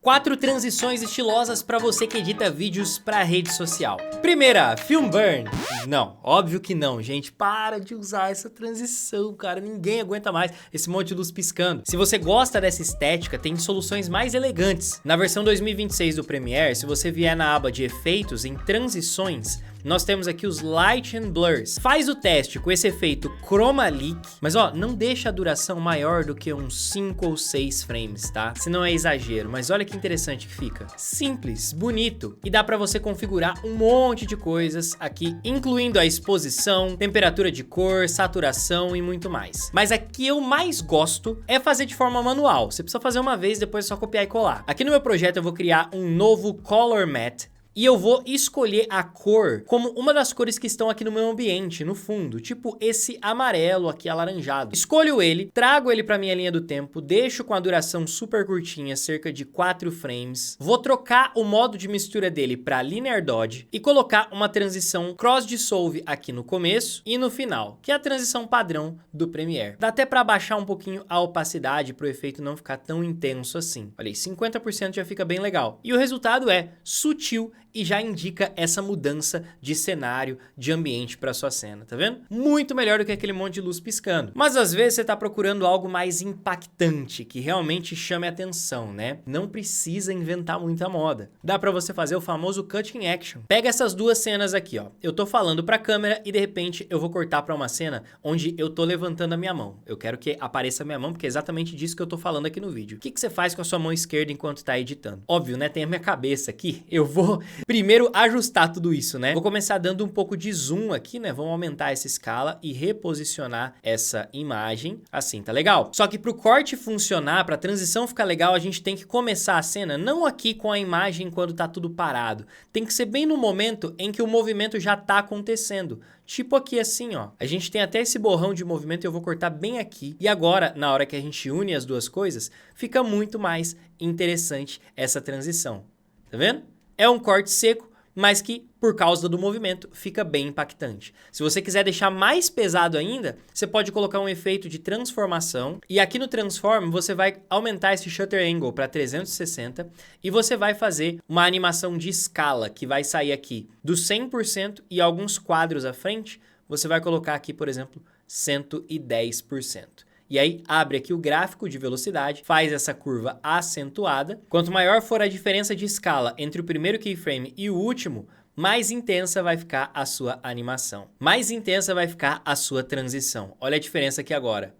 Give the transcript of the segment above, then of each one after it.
4 transições estilosas para você que edita vídeos para rede social. Primeira, Film Burn. Não, óbvio que não, gente. Para de usar essa transição, cara. Ninguém aguenta mais esse monte de luz piscando. Se você gosta dessa estética, tem soluções mais elegantes. Na versão 2026 do Premiere, se você vier na aba de efeitos em transições, nós temos aqui os Light and Blurs. Faz o teste com esse efeito Chroma Leak, mas ó, não deixa a duração maior do que uns 5 ou 6 frames, tá? Se não é exagero, mas olha que interessante que fica. Simples, bonito, e dá pra você configurar um monte de coisas aqui, incluindo a exposição, temperatura de cor, saturação e muito mais. Mas a que eu mais gosto é fazer de forma manual. Você precisa fazer uma vez, depois é só copiar e colar. Aqui no meu projeto eu vou criar um novo Color Matte, e eu vou escolher a cor como uma das cores que estão aqui no meu ambiente, no fundo, tipo esse amarelo aqui alaranjado. Escolho ele, trago ele para minha linha do tempo, deixo com a duração super curtinha, cerca de 4 frames. Vou trocar o modo de mistura dele para Linear Dodge e colocar uma transição Cross Dissolve aqui no começo e no final, que é a transição padrão do Premiere. Dá até para baixar um pouquinho a opacidade para o efeito não ficar tão intenso assim. Olha aí, 50% já fica bem legal. E o resultado é sutil e já indica essa mudança de cenário, de ambiente para sua cena, tá vendo? Muito melhor do que aquele monte de luz piscando. Mas às vezes você tá procurando algo mais impactante, que realmente chame a atenção, né? Não precisa inventar muita moda. Dá para você fazer o famoso cutting action. Pega essas duas cenas aqui, ó. Eu tô falando pra câmera e de repente eu vou cortar para uma cena onde eu tô levantando a minha mão. Eu quero que apareça a minha mão, porque é exatamente disso que eu tô falando aqui no vídeo. O que você faz com a sua mão esquerda enquanto tá editando? Óbvio, né? Tem a minha cabeça aqui. Eu vou primeiro ajustar tudo isso, né? Vou começar dando um pouco de zoom aqui, né? Vamos aumentar essa escala e reposicionar essa imagem. Assim, tá legal? Só que pro corte funcionar, pra transição ficar legal, a gente tem que começar a cena não aqui com a imagem quando tá tudo parado. Tem que ser bem no momento em que o movimento já tá acontecendo. Tipo aqui assim, ó. A gente tem até esse borrão de movimento e eu vou cortar bem aqui. E agora, na hora que a gente une as duas coisas, fica muito mais interessante essa transição. Tá vendo? É um corte seco, mas que, por causa do movimento, fica bem impactante. Se você quiser deixar mais pesado ainda, você pode colocar um efeito de transformação. E aqui no Transform, você vai aumentar esse Shutter Angle para 360 e você vai fazer uma animação de escala, que vai sair aqui do 100% e alguns quadros à frente, você vai colocar aqui, por exemplo, 110%. E aí abre aqui o gráfico de velocidade, faz essa curva acentuada. Quanto maior for a diferença de escala entre o primeiro keyframe e o último, mais intensa vai ficar a sua animação. Mais intensa vai ficar a sua transição. Olha a diferença aqui agora.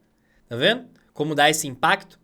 Tá vendo? Como dá esse impacto?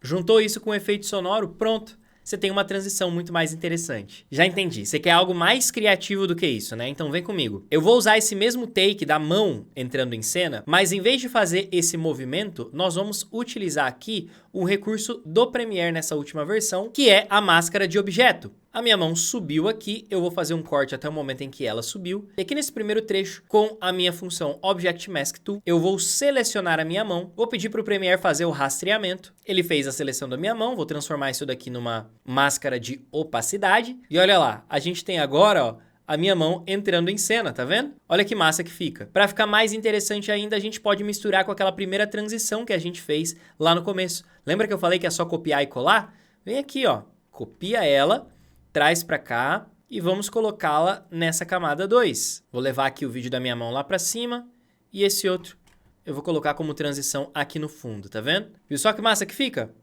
Juntou isso com o efeito sonoro, pronto. Você tem uma transição muito mais interessante. Já entendi, você quer algo mais criativo do que isso, né? Então vem comigo. Eu vou usar esse mesmo take da mão entrando em cena, mas em vez de fazer esse movimento, nós vamos utilizar aqui um recurso do Premiere nessa última versão, que é a máscara de objeto. A minha mão subiu aqui, eu vou fazer um corte até o momento em que ela subiu. E aqui nesse primeiro trecho, com a minha função Object Mask Tool, eu vou selecionar a minha mão, vou pedir para o Premiere fazer o rastreamento. Ele fez a seleção da minha mão, vou transformar isso daqui numa máscara de opacidade. E olha lá, a gente tem agora, ó, a minha mão entrando em cena, tá vendo? Olha que massa que fica. Para ficar mais interessante ainda, a gente pode misturar com aquela primeira transição que a gente fez lá no começo. Lembra que eu falei que é só copiar e colar? Vem aqui, ó, copia ela, traz para cá e vamos colocá-la nessa camada 2. Vou levar aqui o vídeo da minha mão lá para cima e esse outro eu vou colocar como transição aqui no fundo, tá vendo? Viu só que massa que fica?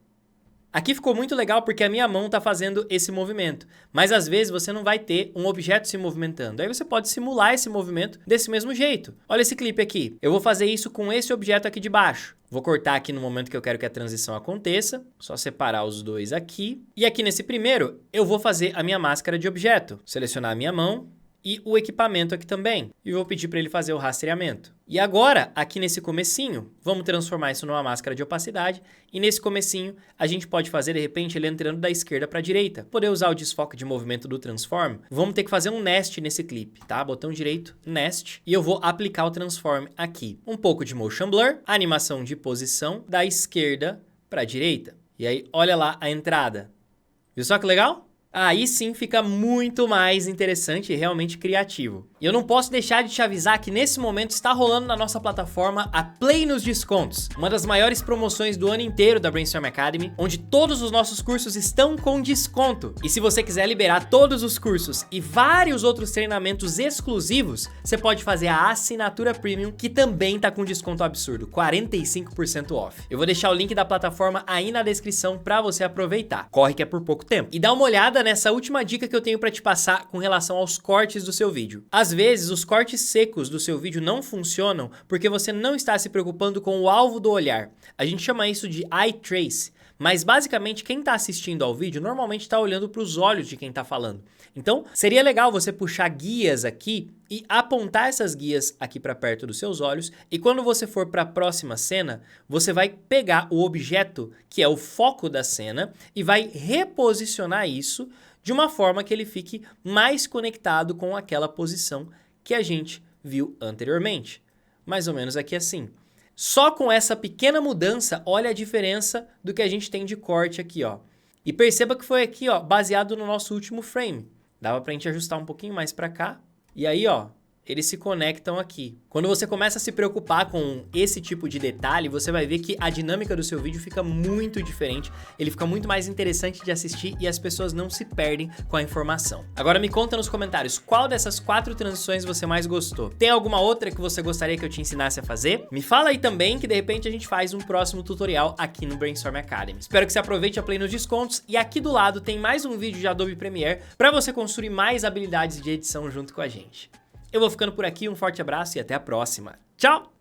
Aqui ficou muito legal porque a minha mão está fazendo esse movimento, mas às vezes você não vai ter um objeto se movimentando. Aí você pode simular esse movimento desse mesmo jeito. Olha esse clipe aqui. Eu vou fazer isso com esse objeto aqui de baixo. Vou cortar aqui no momento que eu quero que a transição aconteça. Só separar os dois aqui. E aqui nesse primeiro, eu vou fazer a minha máscara de objeto. Selecionar a minha mão e o equipamento aqui também. E vou pedir para ele fazer o rastreamento. E agora, aqui nesse comecinho, vamos transformar isso numa máscara de opacidade. E nesse comecinho, a gente pode fazer, de repente, ele entrando da esquerda para a direita. Poder usar o desfoque de movimento do Transform. Vamos ter que fazer um Nest nesse clipe, tá? Botão direito, Nest. E eu vou aplicar o Transform aqui. Um pouco de Motion Blur, animação de posição da esquerda para a direita. E aí, olha lá a entrada. Viu só que legal? Aí sim fica muito mais interessante e realmente criativo. E eu não posso deixar de te avisar que nesse momento está rolando na nossa plataforma a Play nos Descontos, uma das maiores promoções do ano inteiro da Brainstorm Academy, onde todos os nossos cursos estão com desconto. E se você quiser liberar todos os cursos e vários outros treinamentos exclusivos, você pode fazer a assinatura Premium, que também tá com desconto absurdo, 45% off. Eu vou deixar o link da plataforma aí na descrição pra você aproveitar. Corre que é por pouco tempo. E dá uma olhada nessa última dica que eu tenho pra te passar com relação aos cortes do seu vídeo. Às vezes, os cortes secos do seu vídeo não funcionam porque você não está se preocupando com o alvo do olhar. A gente chama isso de eye trace, mas basicamente quem está assistindo ao vídeo normalmente está olhando para os olhos de quem está falando. Então, seria legal você puxar guias aqui e apontar essas guias aqui para perto dos seus olhos, e quando você for para a próxima cena, você vai pegar o objeto que é o foco da cena e vai reposicionar isso de uma forma que ele fique mais conectado com aquela posição que a gente viu anteriormente. Mais ou menos aqui assim. Só com essa pequena mudança, olha a diferença do que a gente tem de corte aqui, ó. E perceba que foi aqui, ó, baseado no nosso último frame. Dava pra gente ajustar um pouquinho mais pra cá. E aí, ó, eles se conectam aqui. Quando você começa a se preocupar com esse tipo de detalhe, você vai ver que a dinâmica do seu vídeo fica muito diferente, ele fica muito mais interessante de assistir e as pessoas não se perdem com a informação. Agora me conta nos comentários qual dessas 4 transições você mais gostou. Tem alguma outra que você gostaria que eu te ensinasse a fazer? Me fala aí também que de repente a gente faz um próximo tutorial aqui no Brainstorm Academy. Espero que você aproveite a Play nos Descontos e aqui do lado tem mais um vídeo de Adobe Premiere para você construir mais habilidades de edição junto com a gente. Eu vou ficando por aqui, um forte abraço e até a próxima. Tchau!